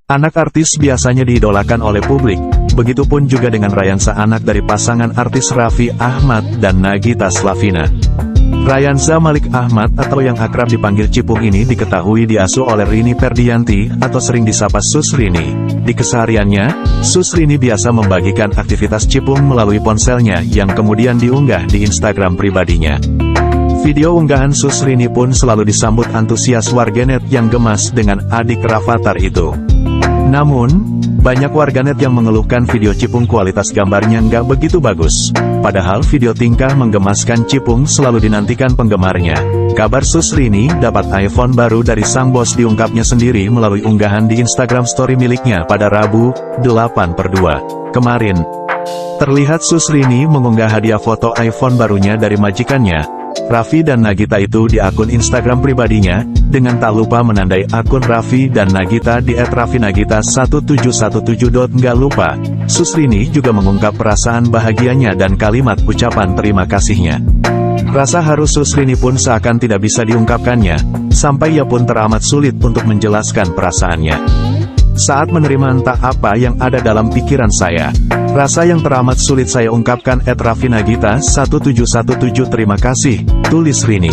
Anak artis biasanya diidolakan oleh publik, begitupun juga dengan Ryanza, anak dari pasangan artis Raffi Ahmad dan Nagita Slavina. Ryanza Malik Ahmad atau yang akrab dipanggil Cipung ini diketahui diasuh oleh Rini Ferdianti atau sering disapa Sus Rini. Di kesehariannya, Sus Rini biasa membagikan aktivitas Cipung melalui ponselnya yang kemudian diunggah di Instagram pribadinya. Video unggahan Sus Rini pun selalu disambut antusias warganet yang gemas dengan adik Rafathar itu. Namun, banyak warganet yang mengeluhkan video Cipung kualitas gambarnya nggak begitu bagus. Padahal video tingkah menggemaskan Cipung selalu dinantikan penggemarnya. Kabar Sus Rini dapat iPhone baru dari sang bos diungkapnya sendiri melalui unggahan di Instagram Story miliknya pada Rabu, 8/2 kemarin. Terlihat Sus Rini mengunggah hadiah foto iPhone barunya dari majikannya, Raffi dan Nagita itu di akun Instagram pribadinya, dengan tak lupa menandai akun Raffi dan Nagita di @raffinagita1717. Nggak lupa, Sus Rini juga mengungkap perasaan bahagianya dan kalimat ucapan terima kasihnya. Rasa haru Sus Rini pun seakan tidak bisa diungkapkannya, sampai ia pun teramat sulit untuk menjelaskan perasaannya. Saat menerima entah apa yang ada dalam pikiran saya. Rasa yang teramat sulit saya ungkapkan @raffinagita1717. Terima kasih, tulis Rini.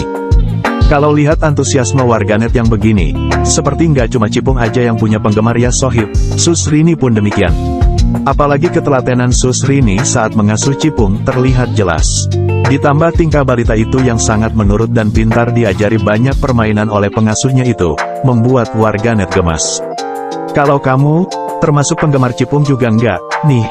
Kalau lihat antusiasme warganet yang begini, seperti nggak cuma Cipung aja yang punya penggemar ya sohib, Sus Rini pun demikian. Apalagi ketelatenan Sus Rini saat mengasuh Cipung terlihat jelas. Ditambah tingkah balita itu yang sangat menurut dan pintar diajari banyak permainan oleh pengasuhnya itu, membuat warganet gemas. Kalau kamu, termasuk penggemar Cipung juga nggak, nih?